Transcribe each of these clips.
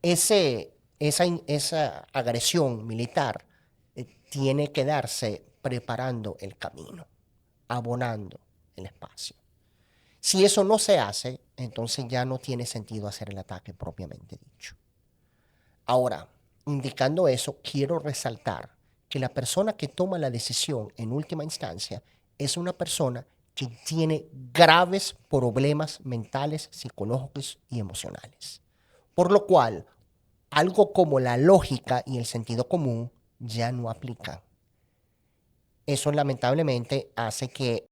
esa agresión militar tiene que darse preparando el camino, abonando el espacio. Si eso no se hace, entonces ya no tiene sentido hacer el ataque propiamente dicho. Ahora, indicando eso, quiero resaltar que la persona que toma la decisión en última instancia es una persona que tiene graves problemas mentales, psicológicos y emocionales. Por lo cual, algo como la lógica y el sentido común ya no aplican. Eso lamentablemente hace que...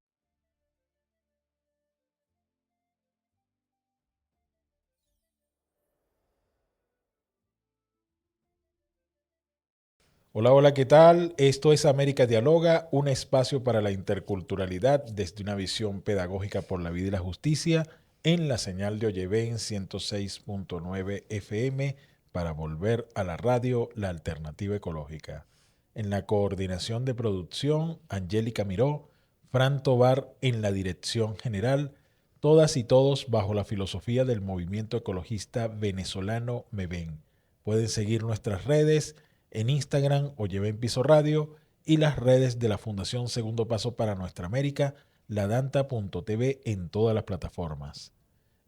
Hola, hola, ¿qué tal? Esto es América Dialoga, un espacio para la interculturalidad desde una visión pedagógica por la vida y la justicia en la señal de Oyeven 106.9 FM para volver a la radio, la alternativa ecológica. En la coordinación de producción, Angélica Miró, Fran Tobar en la dirección general, todas y todos bajo la filosofía del movimiento ecologista venezolano MEVEN. Pueden seguir nuestras redes en Instagram o Lleven Piso Radio y las redes de la Fundación Segundo Paso para Nuestra América, ladanta.tv en todas las plataformas.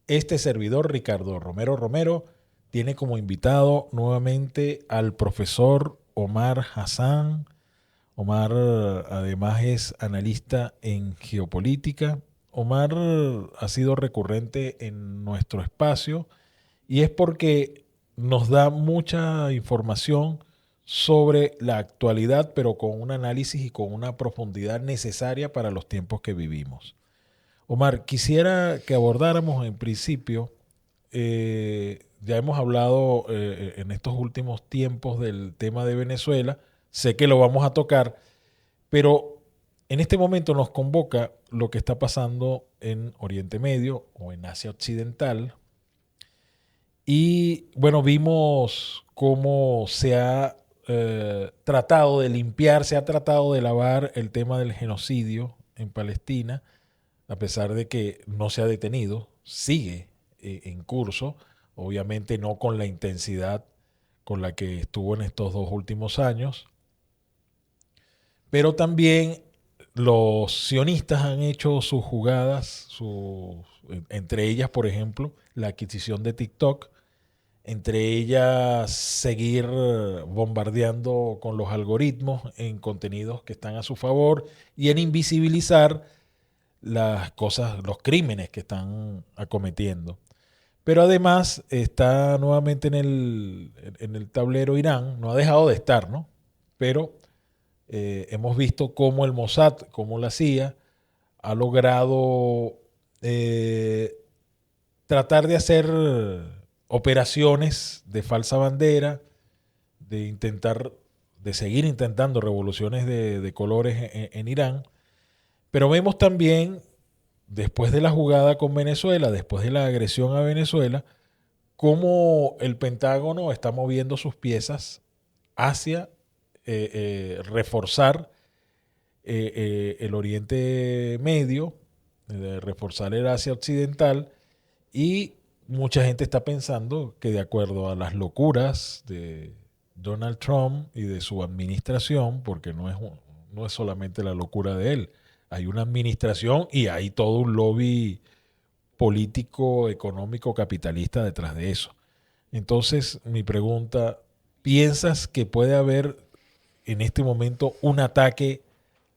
Este servidor, Ricardo Romero Romero, tiene como invitado nuevamente al profesor Omar Hassan. Omar además es analista en geopolítica. Omar ha sido recurrente en nuestro espacio y es porque nos da mucha información sobre la actualidad, pero con un análisis y con una profundidad necesaria para los tiempos que vivimos. Omar, quisiera que abordáramos en principio, ya hemos hablado en estos últimos tiempos del tema de Venezuela, sé que lo vamos a tocar, pero en este momento nos convoca lo que está pasando en Oriente Medio o en Asia Occidental, y bueno, vimos cómo se ha tratado de limpiar, se ha tratado de lavar el tema del genocidio en Palestina, a pesar de que no se ha detenido, sigue en curso, obviamente no con la intensidad con la que estuvo en estos 2 últimos años, pero también los sionistas han hecho sus jugadas, entre ellas, por ejemplo, la adquisición de TikTok, entre ellas seguir bombardeando con los algoritmos en contenidos que están a su favor y en invisibilizar las cosas, los crímenes que están acometiendo. Pero además está nuevamente en el tablero Irán, no ha dejado de estar, ¿no? Pero hemos visto cómo el Mossad, cómo la CIA, ha logrado eh, tratar de hacer operaciones de falsa bandera, de intentar, de seguir intentando revoluciones de colores en Irán, pero vemos también, después de la jugada con Venezuela, después de la agresión a Venezuela, cómo el Pentágono está moviendo sus piezas hacia reforzar el Oriente Medio, reforzar el Asia Occidental, y mucha gente está pensando que de acuerdo a las locuras de Donald Trump y de su administración, porque no es solamente la locura de él, hay una administración y hay todo un lobby político, económico, capitalista detrás de eso. Entonces, mi pregunta, ¿piensas que puede haber en este momento un ataque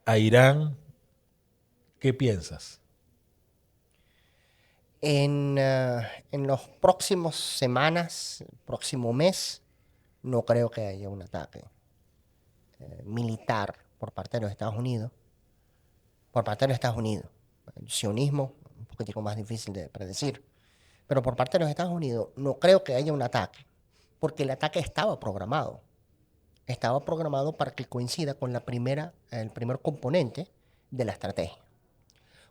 a Irán? ¿Qué piensas? En los próximos semanas, próximo mes, no creo que haya un ataque militar por parte de los Estados Unidos. Por parte de los Estados Unidos. El sionismo, un poquitico más difícil de predecir. Pero por parte de los Estados Unidos, no creo que haya un ataque, porque el ataque estaba programado. Estaba programado para que coincida con el primer componente de la estrategia.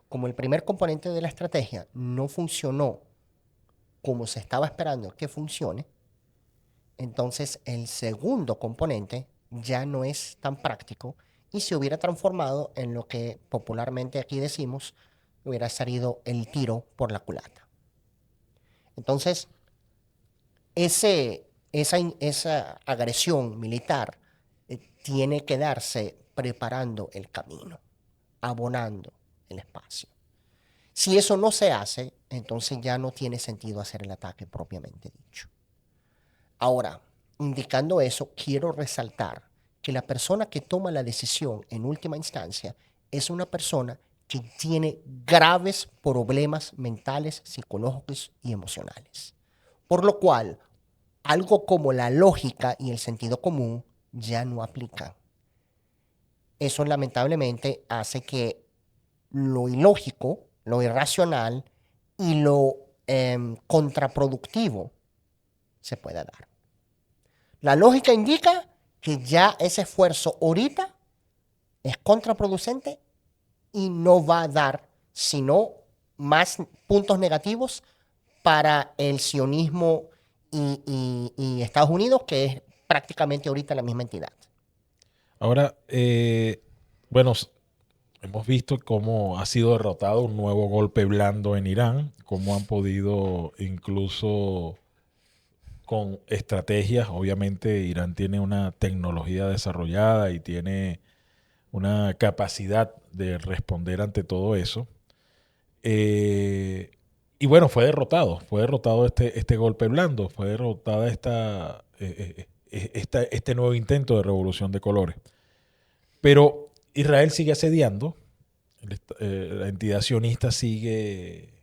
Como el primer componente de la estrategia no funcionó como se estaba esperando que funcione, entonces el segundo componente ya no es tan práctico y se hubiera transformado en lo que popularmente aquí decimos, hubiera salido el tiro por la culata. Entonces, ese, esa agresión militar tiene que darse preparando el camino, abonando el espacio. Si eso no se hace, entonces ya no tiene sentido hacer el ataque propiamente dicho. Ahora, indicando eso, quiero resaltar que la persona que toma la decisión en última instancia es una persona que tiene graves problemas mentales, psicológicos y emocionales. Por lo cual, algo como la lógica y el sentido común ya no aplican. Eso lamentablemente hace que lo ilógico, lo irracional y lo contraproductivo se pueda dar. La lógica indica que ya ese esfuerzo ahorita es contraproducente y no va a dar sino más puntos negativos para el sionismo y Estados Unidos, que es prácticamente ahorita la misma entidad. Ahora, bueno, hemos visto cómo ha sido derrotado un nuevo golpe blando en Irán, cómo han podido incluso con estrategias, obviamente Irán tiene una tecnología desarrollada y tiene una capacidad de responder ante todo eso. Y bueno, fue derrotado este golpe blando, fue derrotada este nuevo intento de revolución de colores. Pero Israel sigue asediando, la entidad sionista sigue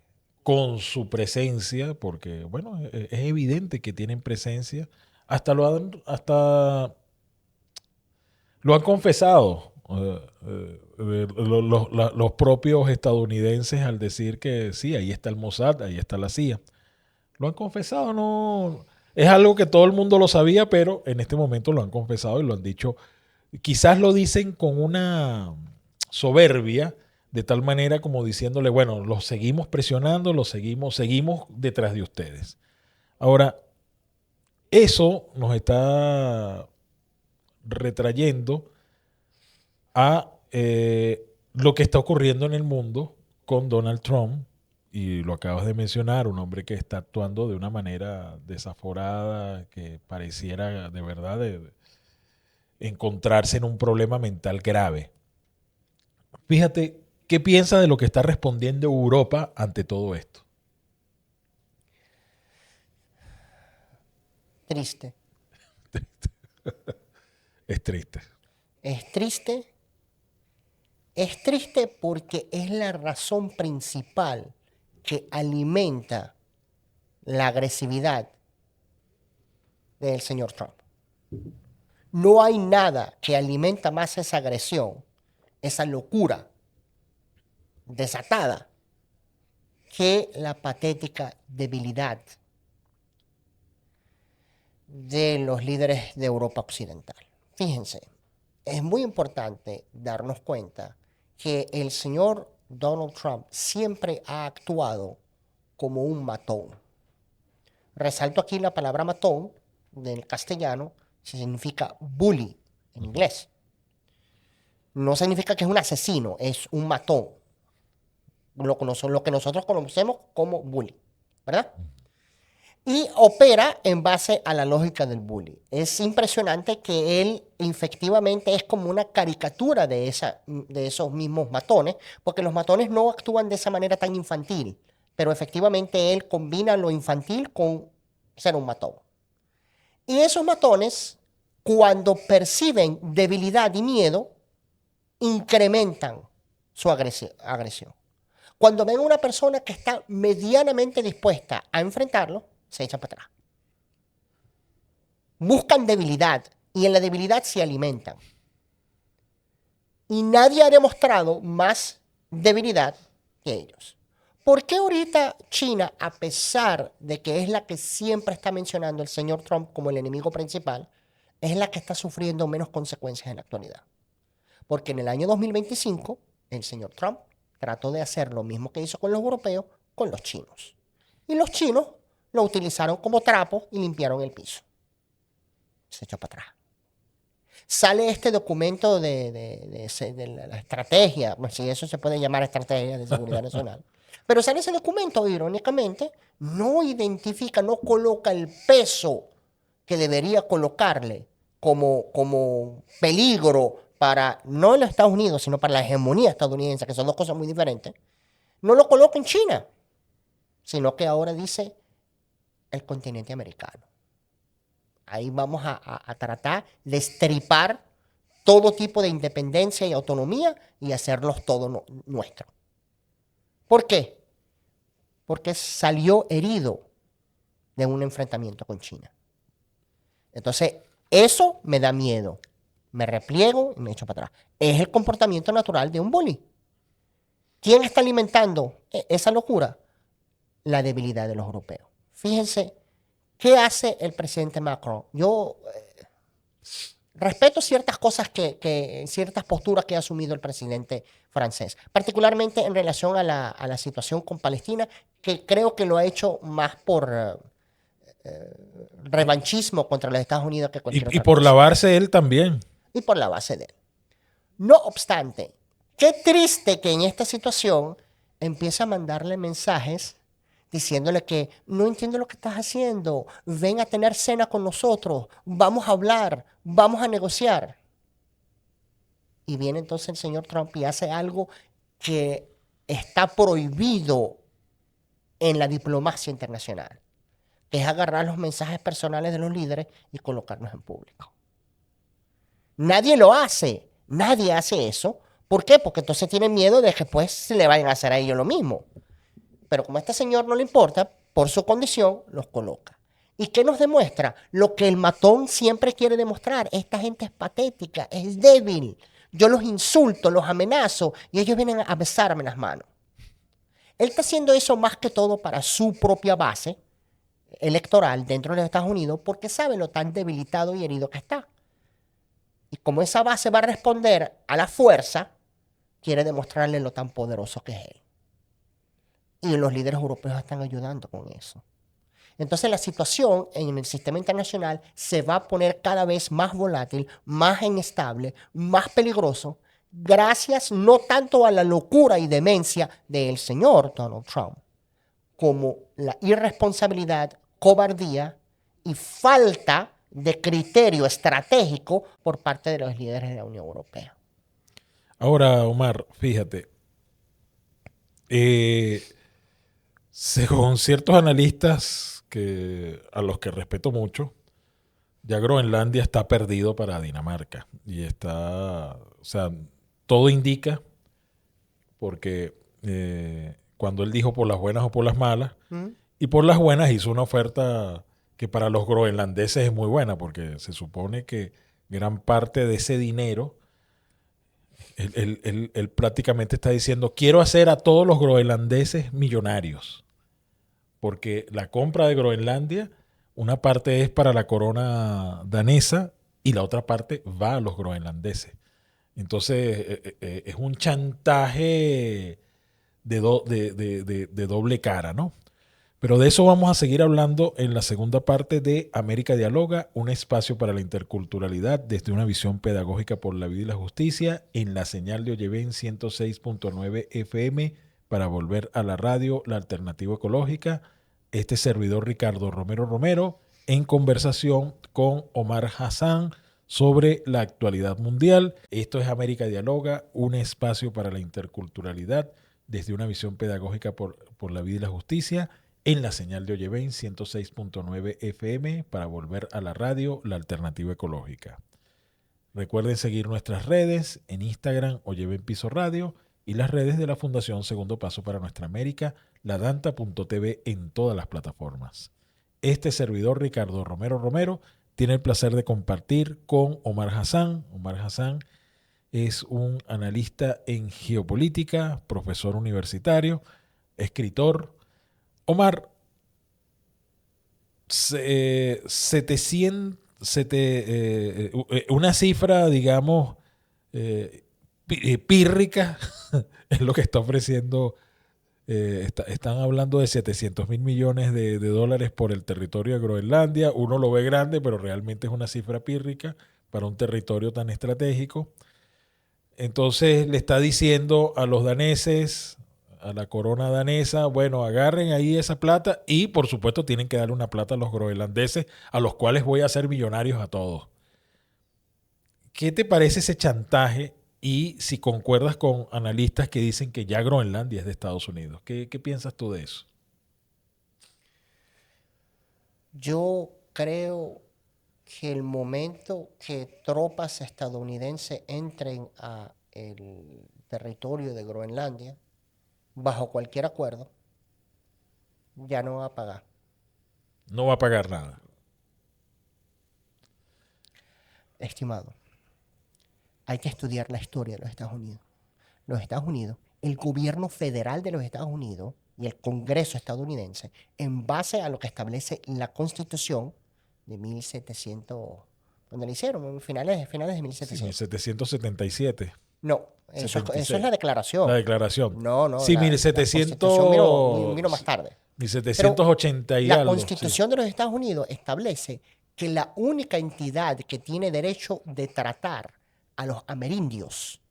con su presencia, porque bueno, es evidente que tienen presencia, hasta lo han confesado los propios estadounidenses al decir que sí, ahí está el Mossad, ahí está la CIA. Lo han confesado, no es algo que todo el mundo lo sabía, pero en este momento lo han confesado y lo han dicho. Quizás lo dicen con una soberbia, de tal manera como diciéndole, bueno, los seguimos presionando, seguimos detrás de ustedes. Ahora, eso nos está retrayendo a lo que está ocurriendo en el mundo con Donald Trump, y lo acabas de mencionar, un hombre que está actuando de una manera desaforada, que pareciera de verdad encontrarse en un problema mental grave. Fíjate, ¿qué piensa de lo que está respondiendo Europa ante todo esto? Triste. Es triste. Es triste. Es triste porque es la razón principal que alimenta la agresividad del señor Trump. No hay nada que alimenta más esa agresión, esa locura desatada, que la patética debilidad de los líderes de Europa Occidental. Fíjense, es muy importante darnos cuenta que el señor Donald Trump siempre ha actuado como un matón. Resalto aquí la palabra matón del castellano, significa bully en inglés. No significa que es un asesino, es un matón. Lo que nosotros conocemos como bully, ¿verdad? Y opera en base a la lógica del bully. Es impresionante que él efectivamente es como una caricatura de esos mismos matones, porque los matones no actúan de esa manera tan infantil, pero efectivamente él combina lo infantil con ser un matón. Y esos matones, cuando perciben debilidad y miedo, incrementan su agresión. Cuando ven a una persona que está medianamente dispuesta a enfrentarlo, se echan para atrás. Buscan debilidad y en la debilidad se alimentan. Y nadie ha demostrado más debilidad que ellos. ¿Por qué ahorita China, a pesar de que es la que siempre está mencionando el señor Trump como el enemigo principal, es la que está sufriendo menos consecuencias en la actualidad? Porque en el año 2025, el señor Trump trató de hacer lo mismo que hizo con los europeos, con los chinos. Y los chinos lo utilizaron como trapo y limpiaron el piso. Se echó para atrás. Sale este documento de la estrategia, si eso se puede llamar estrategia de seguridad nacional, pero sale ese documento, irónicamente, no identifica, no coloca el peso que debería colocarle como peligro para, no los Estados Unidos, sino para la hegemonía estadounidense, que son dos cosas muy diferentes, no lo coloca en China, sino que ahora dice el continente americano. Ahí vamos a tratar de estripar todo tipo de independencia y autonomía y hacerlos todo nuestro. ¿Por qué? Porque salió herido de un enfrentamiento con China. Entonces, eso me da miedo. Me repliego y me echo para atrás. Es el comportamiento natural de un bully. ¿Quién está alimentando esa locura? La debilidad de los europeos. Fíjense, ¿qué hace el presidente Macron? Yo respeto ciertas cosas ciertas posturas que ha asumido el presidente francés, particularmente en relación a la situación con Palestina, que creo que lo ha hecho más por revanchismo contra los Estados Unidos que cualquier otra Y por cosa. lavarse él también. Y por la base de él. No obstante, qué triste que en esta situación empiece a mandarle mensajes diciéndole que no entiendo lo que estás haciendo, ven a tener cena con nosotros, vamos a hablar, vamos a negociar. Y viene entonces el señor Trump y hace algo que está prohibido en la diplomacia internacional, que es agarrar los mensajes personales de los líderes y colocarlos en público. Nadie lo hace, nadie hace eso. ¿Por qué? Porque entonces tienen miedo de que después se le vayan a hacer a ellos lo mismo. Pero como a este señor no le importa, por su condición, los coloca. ¿Y qué nos demuestra? Lo que el matón siempre quiere demostrar. Esta gente es patética, es débil. Yo los insulto, los amenazo y ellos vienen a besarme las manos. Él está haciendo eso más que todo para su propia base electoral dentro de los Estados Unidos porque sabe lo tan debilitado y herido que está. Y como esa base va a responder a la fuerza, quiere demostrarle lo tan poderoso que es él. Y los líderes europeos están ayudando con eso. Entonces la situación en el sistema internacional se va a poner cada vez más volátil, más inestable, más peligroso, gracias no tanto a la locura y demencia del señor Donald Trump, como la irresponsabilidad, cobardía y falta de criterio estratégico por parte de los líderes de la Unión Europea. Ahora, Omar, fíjate, según ciertos analistas a los que respeto mucho, ya Groenlandia está perdido para Dinamarca. Y está, o sea, todo indica, porque cuando él dijo por las buenas o por las malas, y por las buenas hizo una oferta que para los groenlandeses es muy buena, porque se supone que gran parte de ese dinero, él prácticamente está diciendo, quiero hacer a todos los groenlandeses millonarios. Porque la compra de Groenlandia, una parte es para la corona danesa y la otra parte va a los groenlandeses. Entonces es un chantaje de doble cara, ¿no? Pero de eso vamos a seguir hablando en la segunda parte de América Dialoga, un espacio para la interculturalidad desde una visión pedagógica por la vida y la justicia, en la señal de Oyeven 106.9 FM, para volver a la radio, la alternativa ecológica. Este servidor Ricardo Romero Romero, en conversación con Omar Hassan sobre la actualidad mundial. Esto es América Dialoga, un espacio para la interculturalidad desde una visión pedagógica por la vida y la justicia, en la señal de Oyeven 106.9 FM, para volver a la radio, la alternativa ecológica. Recuerden seguir nuestras redes en Instagram, Oyeven Piso Radio, y las redes de la Fundación Segundo Paso para Nuestra América, ladanta.tv, en todas las plataformas. Este servidor Ricardo Romero Romero tiene el placer de compartir con Omar Hassan. Omar Hassan es un analista en geopolítica, profesor universitario, escritor. Omar, una cifra, digamos, pírrica es lo que está ofreciendo. Están hablando de 700.000 millones de dólares por el territorio de Groenlandia. Uno lo ve grande, pero realmente es una cifra pírrica para un territorio tan estratégico. Entonces le está diciendo a los daneses, a la corona danesa, bueno, agarren ahí esa plata y por supuesto tienen que darle una plata a los groenlandeses, a los cuales voy a hacer millonarios a todos. ¿Qué te parece ese chantaje y si concuerdas con analistas que dicen que ya Groenlandia es de Estados Unidos? ¿Qué piensas tú de eso? Yo creo que el momento que tropas estadounidenses entren a el territorio de Groenlandia, bajo cualquier acuerdo, ya no va a pagar. No va a pagar nada. Estimado, hay que estudiar la historia de los Estados Unidos. Los Estados Unidos, el gobierno federal de los Estados Unidos y el Congreso estadounidense, en base a lo que establece la Constitución de 1700, cuando la hicieron, en finales de Sí, 1700. 1777. No, eso es 76. la declaración. La declaración. No, Sí, la 1700. Constitución vino más tarde. Pero 1780 y la algo. Constitución de los Estados Unidos establece que la única entidad que tiene derecho de tratar a los amerindios,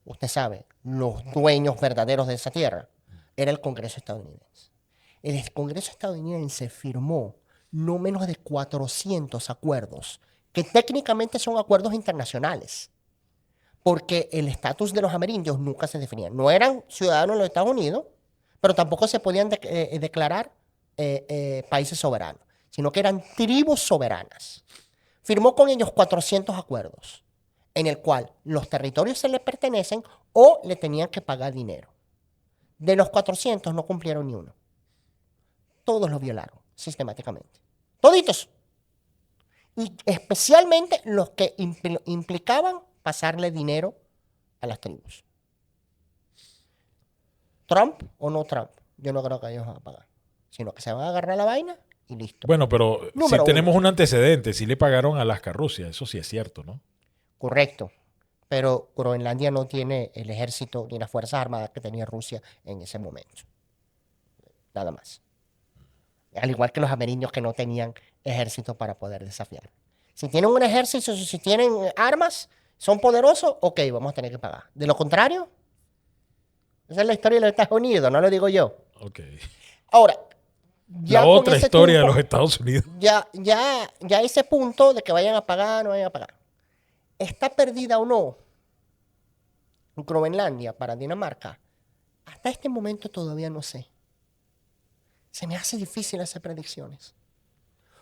usted sabe, los dueños verdaderos de esa tierra, era el Congreso estadounidense. El Congreso estadounidense firmó no menos de 400 acuerdos, que técnicamente son acuerdos internacionales, porque el estatus de los amerindios nunca se definía. No eran ciudadanos de los Estados Unidos, pero tampoco se podían declarar países soberanos, sino que eran tribus soberanas. Firmó con ellos 400 acuerdos, en el cual los territorios se les pertenecen o le tenían que pagar dinero. De los 400 no cumplieron ni uno. Todos los violaron sistemáticamente. Toditos. Y especialmente los que implicaban pasarle dinero a las tribus. Trump o no Trump, yo no creo que ellos van a pagar, sino que se van a agarrar la vaina y listo. Bueno, pero Número si tenemos uno. un antecedente, si le pagaron a Alaska a Rusia, eso sí es cierto, ¿no? Correcto. Pero Groenlandia no tiene el ejército ni las fuerzas armadas que tenía Rusia en ese momento. Nada más. Al igual que los amerindios que no tenían ejército para poder desafiar. Si tienen un ejército, si tienen armas, son poderosos, ok, vamos a tener que pagar. De lo contrario, esa es la historia de los Estados Unidos, no lo digo yo. Ok. Ahora, La otra historia de los Estados Unidos. Ya ese punto de que vayan a pagar, no vayan a pagar. ¿Está perdida o no Groenlandia para Dinamarca? Hasta este momento todavía no sé. Se me hace difícil hacer predicciones.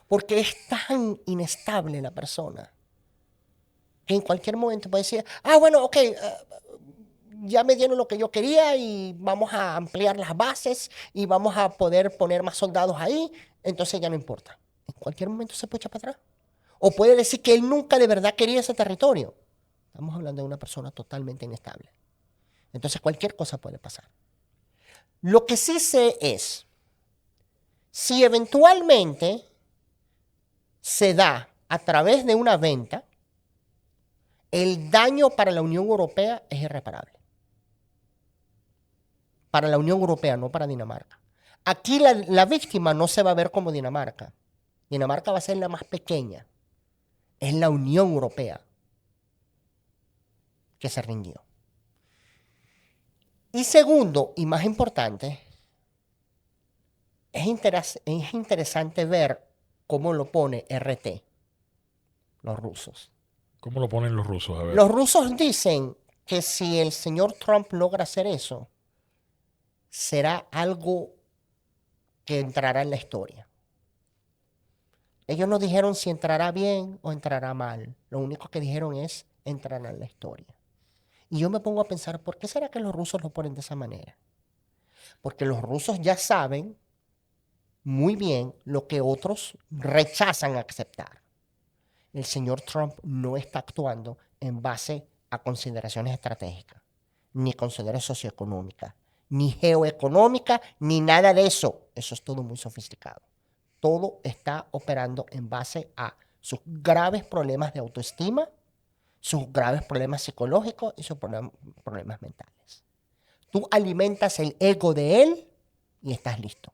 Porque es tan inestable la persona que en cualquier momento puede decir, bueno, ok, ya me dieron lo que yo quería y vamos a ampliar las bases y vamos a poder poner más soldados ahí, entonces ya no importa. En cualquier momento se puede echar para atrás. O puede decir que él nunca de verdad quería ese territorio. Estamos hablando de una persona totalmente inestable. Entonces cualquier cosa puede pasar. Lo que sí sé es, si eventualmente se da a través de una venta, el daño para la Unión Europea es irreparable. Para la Unión Europea, no para Dinamarca. Aquí la víctima no se va a ver como Dinamarca. Dinamarca va a ser la más pequeña. Es la Unión Europea que se rindió. Y segundo, y más importante, es interesante ver cómo lo pone RT, los rusos. ¿Cómo lo ponen los rusos? A ver. Los rusos dicen que si el señor Trump logra hacer eso, será algo que entrará en la historia. Ellos no dijeron si entrará bien o entrará mal. Lo único que dijeron es entrará en la historia. Y yo me pongo a pensar, ¿por qué será que los rusos lo ponen de esa manera? Porque los rusos ya saben muy bien lo que otros rechazan aceptar. El señor Trump no está actuando en base a consideraciones estratégicas, ni consideraciones socioeconómicas, ni geoeconómicas, ni nada de eso. Eso es todo muy sofisticado. Todo está operando en base a sus graves problemas de autoestima, sus graves problemas psicológicos y sus problemas mentales. Tú alimentas el ego de él y estás listo.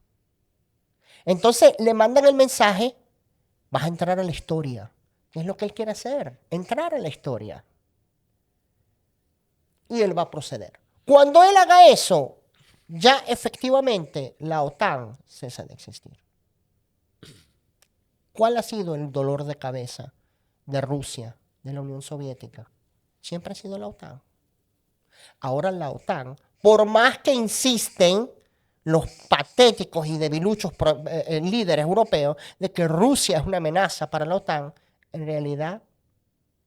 Entonces le mandan el mensaje, vas a entrar a la historia. ¿Qué es lo que él quiere hacer? Entrar a la historia. Y él va a proceder. Cuando él haga eso, ya efectivamente la OTAN cesa de existir. ¿Cuál ha sido el dolor de cabeza de Rusia, de la Unión Soviética? Siempre ha sido la OTAN. Ahora la OTAN, por más que insisten los patéticos y debiluchos líderes europeos de que Rusia es una amenaza para la OTAN, en realidad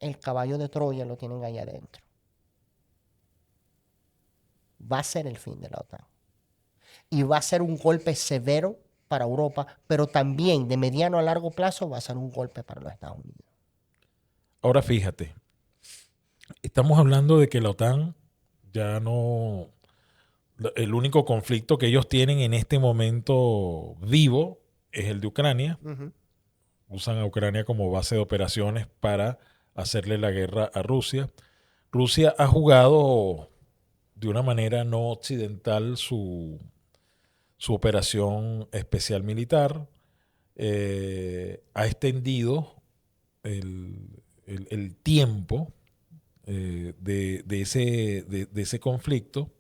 el caballo de Troya lo tienen ahí adentro. Va a ser el fin de la OTAN. Y va a ser un golpe severo para Europa, pero también de mediano a largo plazo va a ser un golpe para los Estados Unidos. Ahora fíjate, estamos hablando de que la OTAN ya no... El único conflicto que ellos tienen en este momento vivo es el de Ucrania. Usan a Ucrania como base de operaciones para hacerle la guerra a Rusia. Rusia ha jugado de una manera no occidental su operación especial militar. Ha extendido el tiempo de ese conflicto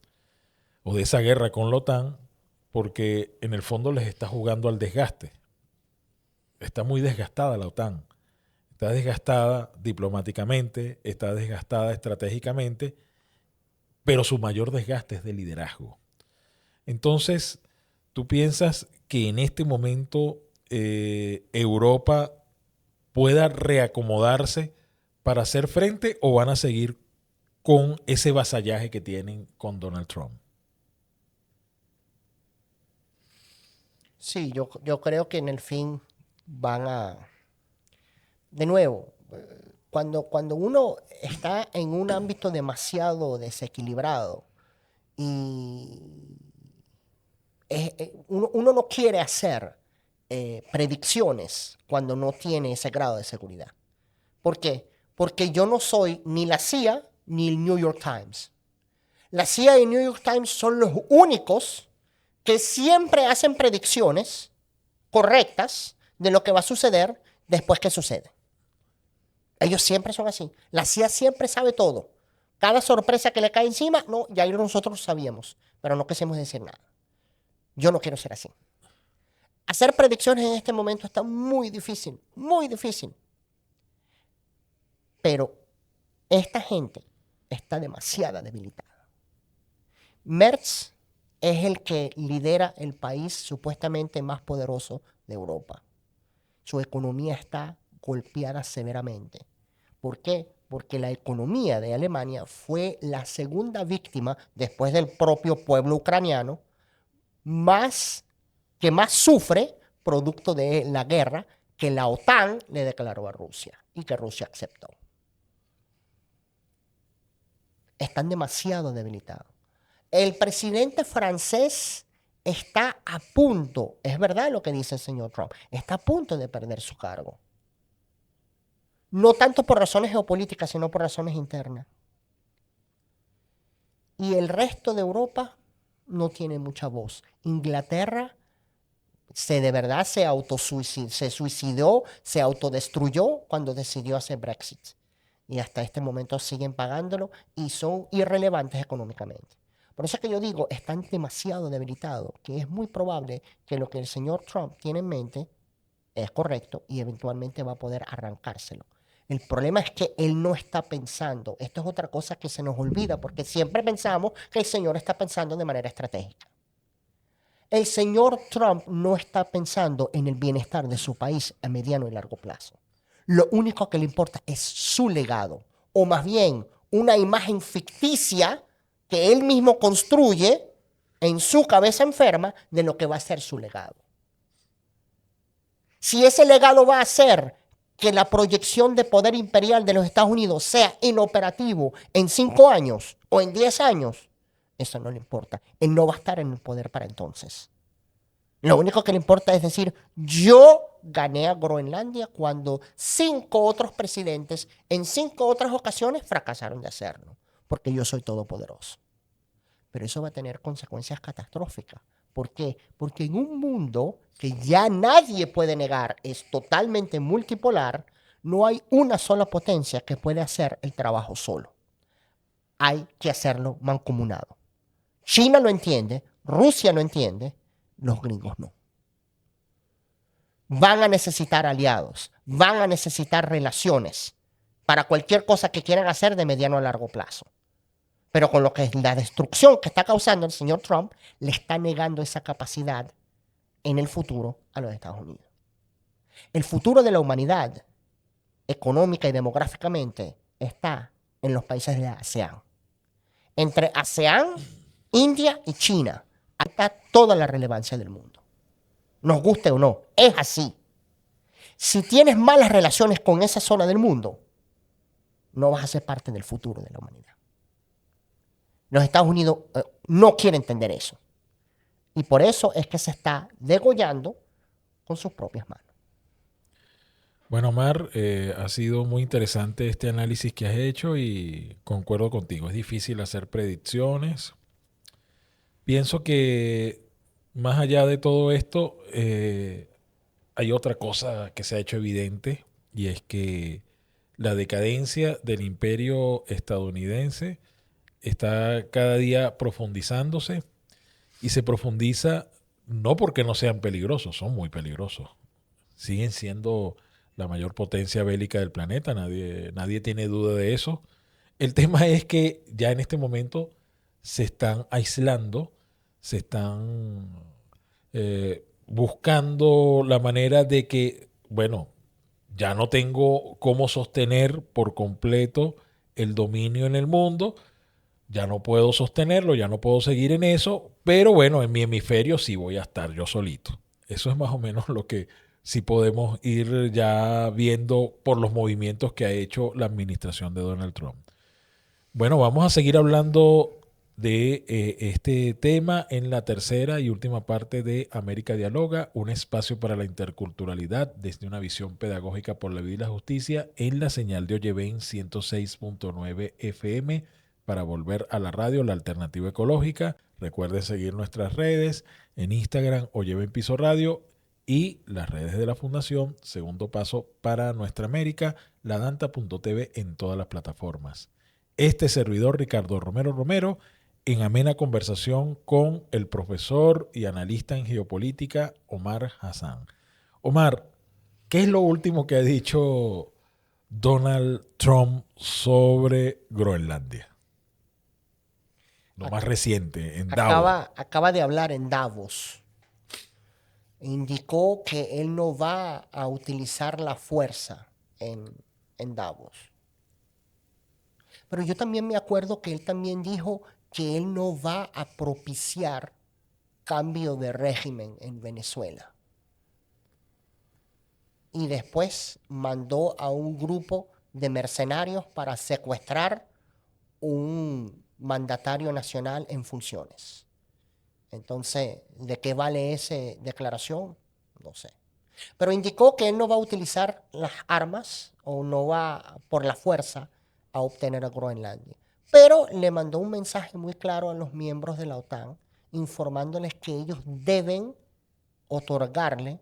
o de esa guerra con la OTAN, porque en el fondo les está jugando al desgaste. Está muy desgastada la OTAN. Está desgastada diplomáticamente, está desgastada estratégicamente, pero su mayor desgaste es de liderazgo. Entonces, ¿tú piensas que en este momento Europa pueda reacomodarse para hacer frente o van a seguir con ese vasallaje que tienen con Donald Trump? Sí, yo creo que en el fin van a... De nuevo, cuando uno está en un ámbito demasiado desequilibrado y uno no quiere hacer predicciones cuando no tiene ese grado de seguridad. ¿Por qué? Porque yo no soy ni la CIA ni el New York Times. La CIA y el New York Times son los únicos que siempre hacen predicciones correctas de lo que va a suceder después que sucede. Ellos siempre son así. La CIA siempre sabe todo. Cada sorpresa que le cae encima, no, ya nosotros sabíamos, pero no quisimos decir nada. Yo no quiero ser así. Hacer predicciones en este momento está muy difícil, muy difícil. Pero esta gente está demasiado debilitada. Merz es el que lidera el país supuestamente más poderoso de Europa. Su economía está golpeada severamente. ¿Por qué? Porque la economía de Alemania fue la segunda víctima, después del propio pueblo ucraniano, que más sufre producto de la guerra que la OTAN le declaró a Rusia y que Rusia aceptó. Están demasiado debilitados. El presidente francés está a punto, es verdad lo que dice el señor Trump, está a punto de perder su cargo. No tanto por razones geopolíticas, sino por razones internas. Y el resto de Europa no tiene mucha voz. Inglaterra de verdad se suicidó, se autodestruyó cuando decidió hacer Brexit. Y hasta este momento siguen pagándolo y son irrelevantes económicamente. Por eso es que yo digo, están demasiado debilitados, que es muy probable que lo que el señor Trump tiene en mente es correcto y eventualmente va a poder arrancárselo. El problema es que él no está pensando. Esto es otra cosa que se nos olvida porque siempre pensamos que el señor está pensando de manera estratégica. El señor Trump no está pensando en el bienestar de su país a mediano y largo plazo. Lo único que le importa es su legado, o más bien una imagen ficticia que él mismo construye en su cabeza enferma de lo que va a ser su legado. Si ese legado va a ser que la proyección de poder imperial de los Estados Unidos sea inoperativo en 5 años o en 10 años, eso no le importa. Él no va a estar en el poder para entonces. Lo único que le importa es decir, yo gané a Groenlandia cuando 5 otros presidentes en 5 otras ocasiones fracasaron de hacerlo, porque yo soy todopoderoso. Pero eso va a tener consecuencias catastróficas. ¿Por qué? Porque en un mundo que ya nadie puede negar es totalmente multipolar, no hay una sola potencia que pueda hacer el trabajo solo. Hay que hacerlo mancomunado. China lo entiende, Rusia no entiende, los gringos no. Van a necesitar aliados, van a necesitar relaciones para cualquier cosa que quieran hacer de mediano a largo plazo. Pero con lo que es la destrucción que está causando el señor Trump, le está negando esa capacidad en el futuro a los Estados Unidos. El futuro de la humanidad, económica y demográficamente, está en los países de la ASEAN. Entre ASEAN, India y China, ahí está toda la relevancia del mundo. Nos guste o no, es así. Si tienes malas relaciones con esa zona del mundo, no vas a ser parte del futuro de la humanidad. Los Estados Unidos no quieren entender eso. Y por eso es que se está degollando con sus propias manos. Bueno, Omar, ha sido muy interesante este análisis que has hecho y concuerdo contigo. Es difícil hacer predicciones. Pienso que más allá de todo esto, hay otra cosa que se ha hecho evidente y es que la decadencia del imperio estadounidense está cada día profundizándose y se profundiza no porque no sean peligrosos, son muy peligrosos. Siguen siendo la mayor potencia bélica del planeta, nadie tiene duda de eso. El tema es que ya en este momento se están aislando, se están buscando la manera de que, bueno, ya no tengo cómo sostener por completo el dominio en el mundo, ya no puedo sostenerlo, ya no puedo seguir en eso, pero bueno, en mi hemisferio sí voy a estar yo solito. Eso es más o menos lo que sí podemos ir ya viendo por los movimientos que ha hecho la administración de Donald Trump. Bueno, vamos a seguir hablando de este tema en la tercera y última parte de América Dialoga, un espacio para la interculturalidad desde una visión pedagógica por la vida y la justicia en la señal de Oyeven 106.9 FM para volver a la radio, la alternativa ecológica. Recuerden seguir nuestras redes en Instagram, Oyeven Piso Radio, y las redes de la Fundación Segundo Paso para Nuestra América, ladanta.tv en todas las plataformas. Este servidor Ricardo Romero en amena conversación con el profesor y analista en geopolítica Omar Hassán. Omar, ¿qué es lo último que ha dicho Donald Trump sobre Groenlandia? Lo más reciente, en Davos. Acaba de hablar en Davos. Indicó que él no va a utilizar la fuerza en Davos. Pero yo también me acuerdo que él también dijo que él no va a propiciar cambio de régimen en Venezuela. Y después mandó a un grupo de mercenarios para secuestrar un mandatario nacional en funciones. Entonces, ¿de qué vale esa declaración? No sé. Pero indicó que él no va a utilizar las armas o no va por la fuerza a obtener a Groenlandia. Pero le mandó un mensaje muy claro a los miembros de la OTAN informándoles que ellos deben otorgarle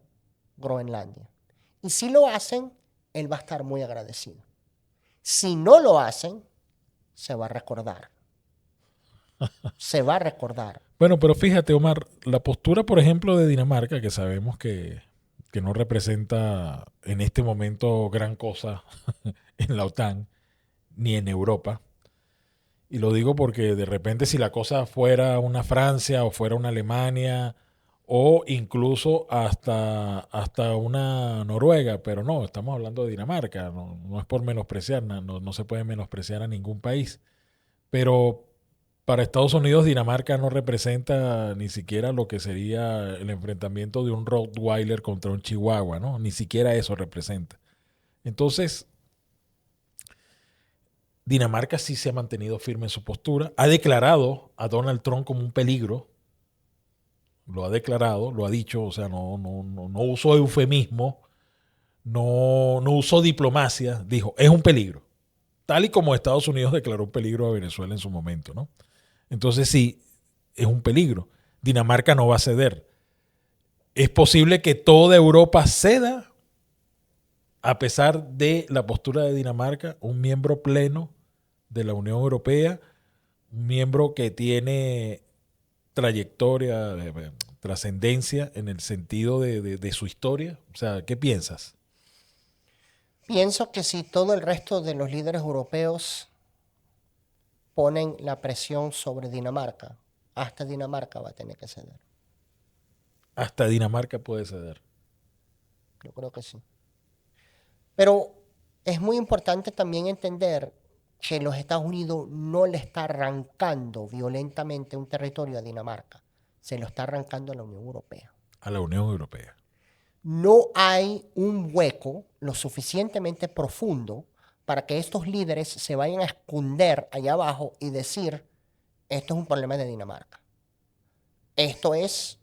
Groenlandia. Y si lo hacen, él va a estar muy agradecido. Si no lo hacen, se va a recordar. Se va a recordar. Bueno, pero fíjate, Omar, la postura, por ejemplo, de Dinamarca, que sabemos que no representa en este momento gran cosa en la OTAN ni en Europa. Y lo digo porque de repente si la cosa fuera una Francia o fuera una Alemania o incluso hasta una Noruega, pero no, estamos hablando de Dinamarca, no es por menospreciar, no se puede menospreciar a ningún país. Pero para Estados Unidos, Dinamarca no representa ni siquiera lo que sería el enfrentamiento de un Rottweiler contra un Chihuahua, ¿no? Ni siquiera eso representa. Entonces, Dinamarca sí se ha mantenido firme en su postura, ha declarado a Donald Trump como un peligro, lo ha declarado, lo ha dicho, o sea, no usó eufemismo, no usó diplomacia, dijo, es un peligro, tal y como Estados Unidos declaró un peligro a Venezuela en su momento, ¿no? Entonces sí, es un peligro. Dinamarca no va a ceder. Es posible que toda Europa ceda a pesar de la postura de Dinamarca, un miembro pleno de la Unión Europea, un miembro que tiene trayectoria, trascendencia en el sentido de su historia? O sea, ¿qué piensas? Pienso que si todo el resto de los líderes europeos ponen la presión sobre Dinamarca, hasta Dinamarca va a tener que ceder. Hasta Dinamarca puede ceder. Yo creo que sí. Pero es muy importante también entender que los Estados Unidos no le está arrancando violentamente un territorio a Dinamarca, se lo está arrancando a la Unión Europea. A la Unión Europea. No hay un hueco lo suficientemente profundo para que estos líderes se vayan a esconder allá abajo y decir, esto es un problema de Dinamarca. Esto es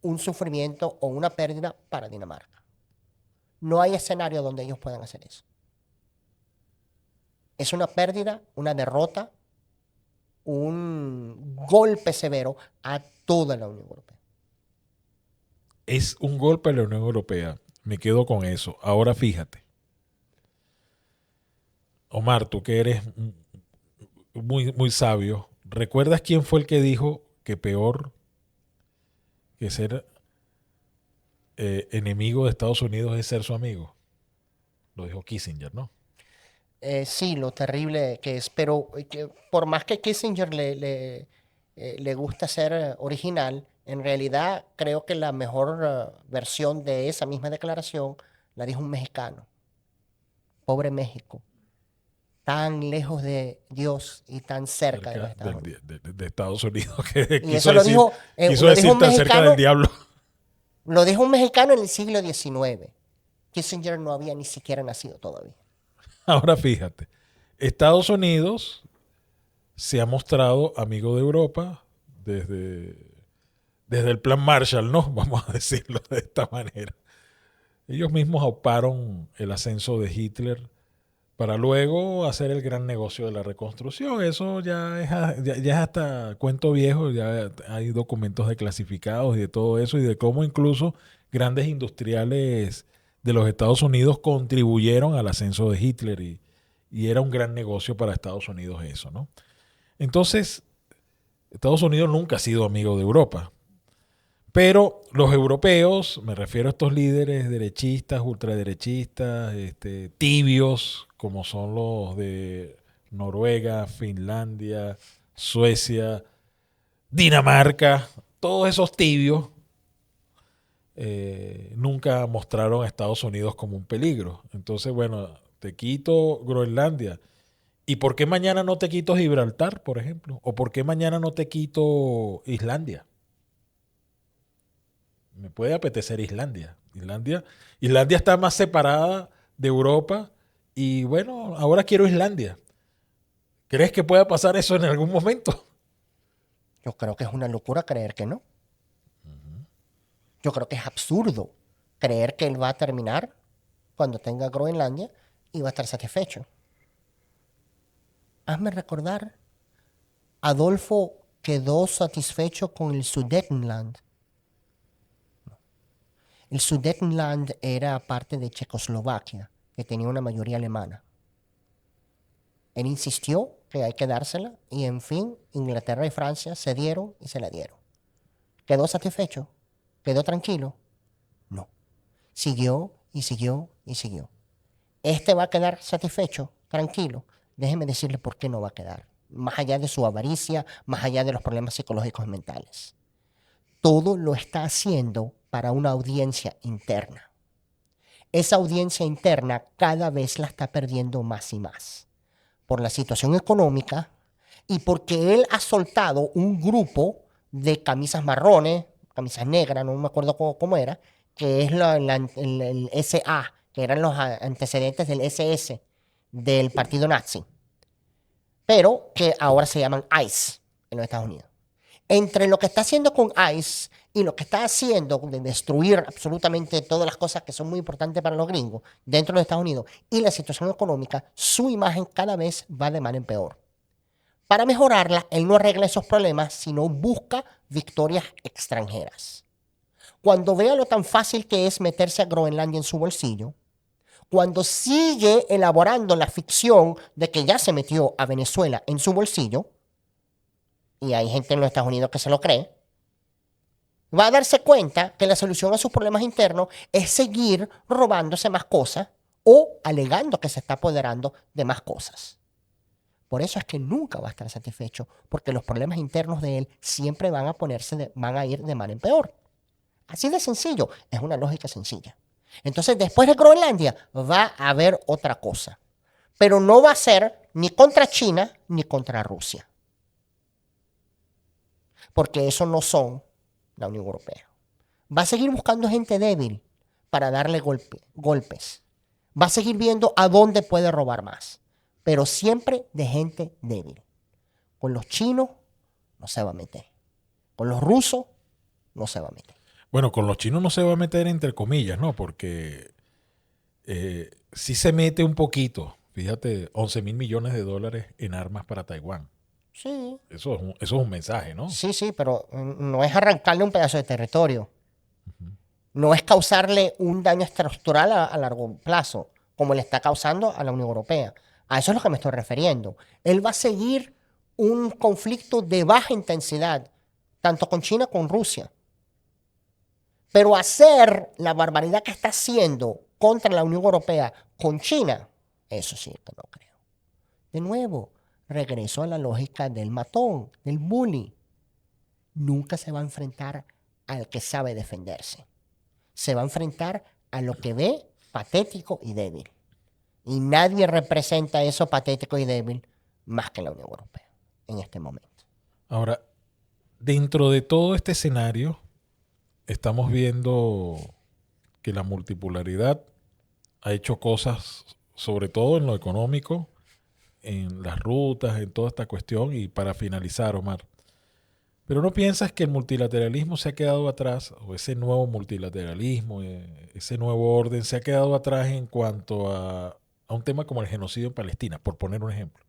un sufrimiento o una pérdida para Dinamarca. No hay escenario donde ellos puedan hacer eso. Es una pérdida, una derrota, un golpe severo a toda la Unión Europea. Es un golpe a la Unión Europea. Me quedo con eso. Ahora fíjate. Omar, tú que eres muy, muy sabio, ¿recuerdas quién fue el que dijo que peor que ser enemigo de Estados Unidos es ser su amigo? Lo dijo Kissinger, ¿no? Sí, lo terrible que es, pero que por más que Kissinger le gusta ser original, en realidad creo que la mejor versión de esa misma declaración la dijo un mexicano. Pobre México, tan lejos de Dios y tan cerca de los Cerca Estados Unidos. de Estados Unidos, que Y eso lo dijo, quiso lo decir dijo un tan cerca mexicano, del diablo. lo dijo un mexicano en el siglo XIX. Kissinger no había ni siquiera nacido todavía. Ahora fíjate, Estados Unidos se ha mostrado amigo de Europa desde el plan Marshall, ¿no? Vamos a decirlo de esta manera. Ellos mismos auparon el ascenso de Hitler para luego hacer el gran negocio de la reconstrucción. Eso ya es hasta cuento viejo, ya hay documentos declasificados y de todo eso, y de cómo incluso grandes industriales de los Estados Unidos contribuyeron al ascenso de Hitler y era un gran negocio para Estados Unidos eso, ¿no? Entonces, Estados Unidos nunca ha sido amigo de Europa. Pero los europeos, me refiero a estos líderes derechistas, ultraderechistas, tibios, como son los de Noruega, Finlandia, Suecia, Dinamarca, todos esos tibios nunca mostraron a Estados Unidos como un peligro. Entonces, bueno, te quito Groenlandia. ¿Y por qué mañana no te quito Gibraltar, por ejemplo? ¿O por qué mañana no te quito Islandia? Me puede apetecer Islandia. Islandia está más separada de Europa y bueno, ahora quiero Islandia. ¿Crees que pueda pasar eso en algún momento? Yo creo que es una locura creer que no. Yo creo que es absurdo creer que él va a terminar cuando tenga Groenlandia y va a estar satisfecho. Hazme recordar, Adolfo quedó satisfecho con el Sudetenland. El Sudetenland era parte de Checoslovaquia, que tenía una mayoría alemana. Él insistió que hay que dársela y, en fin, Inglaterra y Francia cedieron y se la dieron. ¿Quedó satisfecho? ¿Quedó tranquilo? No. Siguió y siguió y siguió. ¿Este va a quedar satisfecho, tranquilo? Déjeme decirle por qué no va a quedar. Más allá de su avaricia, más allá de los problemas psicológicos y mentales. Todo lo está haciendo para una audiencia interna. Esa audiencia interna cada vez la está perdiendo más y más. Por la situación económica y porque él ha soltado un grupo de camisas marrones, camisas negras, no me acuerdo cómo era, que es el SA, que eran los antecedentes del SS, del partido nazi, pero que ahora se llaman ICE en los Estados Unidos. Entre lo que está haciendo con ICE y lo que está haciendo de destruir absolutamente todas las cosas que son muy importantes para los gringos dentro de Estados Unidos y la situación económica, su imagen cada vez va de mal en peor. Para mejorarla, él no arregla esos problemas, sino busca victorias extranjeras. Cuando vea lo tan fácil que es meterse a Groenlandia en su bolsillo, cuando sigue elaborando la ficción de que ya se metió a Venezuela en su bolsillo, y hay gente en los Estados Unidos que se lo cree, Va a darse cuenta que la solución a sus problemas internos es seguir robándose más cosas o alegando que se está apoderando de más cosas. Por eso es que nunca va a estar satisfecho, porque los problemas internos de él siempre van a van a ir de mal en peor. Así de sencillo, es una lógica sencilla. Entonces, después de Groenlandia, va a haber otra cosa. Pero no va a ser ni contra China ni contra Rusia. Porque eso no son la Unión Europea. Va a seguir buscando gente débil para darle golpes. Va a seguir viendo a dónde puede robar más. Pero siempre de gente débil. Con los chinos no se va a meter. Con los rusos no se va a meter. Bueno, con los chinos no se va a meter entre comillas, ¿no? Porque sí se mete un poquito. Fíjate, 11.000 millones de dólares en armas para Taiwán. Sí, Eso es un mensaje, ¿no? sí, sí, pero no es arrancarle un pedazo de territorio. No es causarle un daño estructural a largo plazo, como le está causando a la Unión Europea. A eso es lo que me estoy refiriendo. Él va a seguir un conflicto de baja intensidad, tanto con China como con Rusia. Pero hacer la barbaridad que está haciendo contra la Unión Europea con China, eso sí que no creo. De nuevo, regreso a la lógica del matón, del bully. Nunca se va a enfrentar al que sabe defenderse. Se va a enfrentar a lo que ve patético y débil. Y nadie representa eso patético y débil más que la Unión Europea en este momento. Ahora, dentro de todo este escenario, estamos viendo que la multipolaridad ha hecho cosas, sobre todo en lo económico, en las rutas, en toda esta cuestión. Y para finalizar, Omar, ¿pero no piensas que el multilateralismo se ha quedado atrás, o ese nuevo multilateralismo, ese nuevo orden, se ha quedado atrás en cuanto a un tema como el genocidio en Palestina, por poner un ejemplo?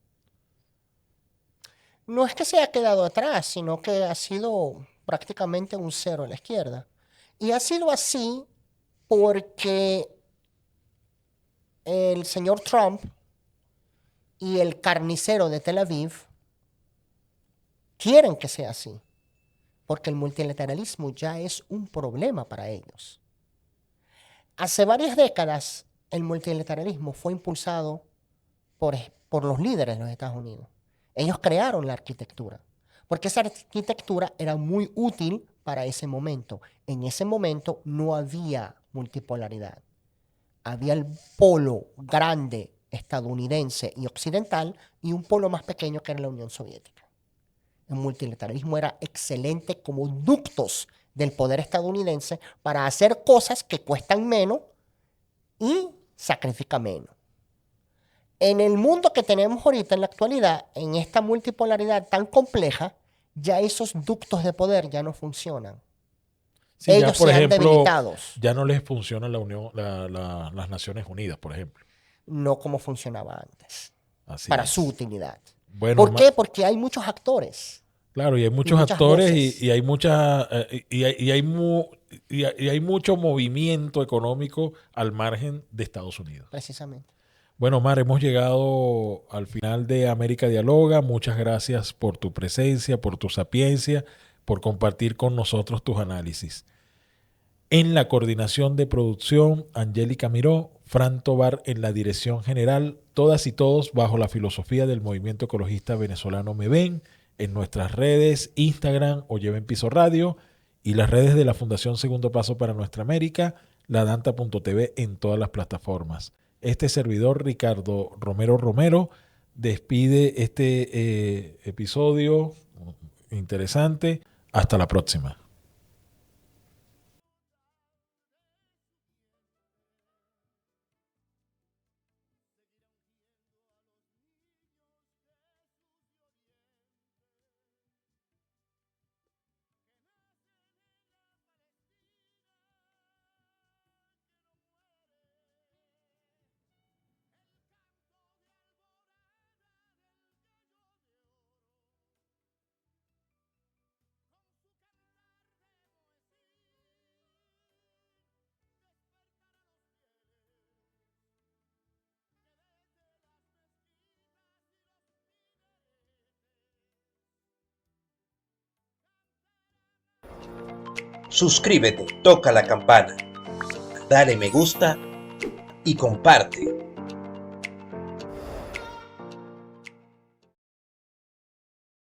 No es que se haya quedado atrás, sino que ha sido prácticamente un cero a la izquierda. Y ha sido así porque el señor Trump y el carnicero de Tel Aviv quieren que sea así, porque el multilateralismo ya es un problema para ellos. Hace varias décadas el multilateralismo fue impulsado por los líderes de los Estados Unidos. Ellos crearon la arquitectura, porque esa arquitectura era muy útil para ese momento. En ese momento no había multipolaridad. Había el polo grande estadounidense y occidental y un polo más pequeño que era la Unión Soviética. El multilateralismo era excelente como ductos del poder estadounidense para hacer cosas que cuestan menos y sacrifican menos. En el mundo que tenemos ahorita en la actualidad, en esta multipolaridad tan compleja, ya esos ductos de poder ya no funcionan. Sí, ya Ellos por se han ejemplo, debilitados, ya no les funciona las Naciones Unidas, por ejemplo. no como funcionaba antes, Así para su es. utilidad. Bueno, ¿Por qué? Porque hay muchos actores claro, y hay y muchos muchas actores voces, y hay y hay mucho movimiento económico al margen de Estados Unidos. precisamente. Bueno, Omar, hemos llegado al final de América Dialoga. Muchas gracias por tu presencia, por tu sapiencia, por compartir con nosotros tus análisis. En la coordinación de producción, Angélica Miró, Fran Tobar en la dirección general, todas y todos bajo la filosofía del movimiento ecologista venezolano Me Ven, en nuestras redes, Instagram o Lleven Piso Radio, y las redes de la Fundación Segundo Paso para Nuestra América, ladanta.tv en todas las plataformas. Este servidor, Ricardo Romero, despide este episodio interesante. Hasta la próxima. Suscríbete, toca la campana, dale me gusta y comparte.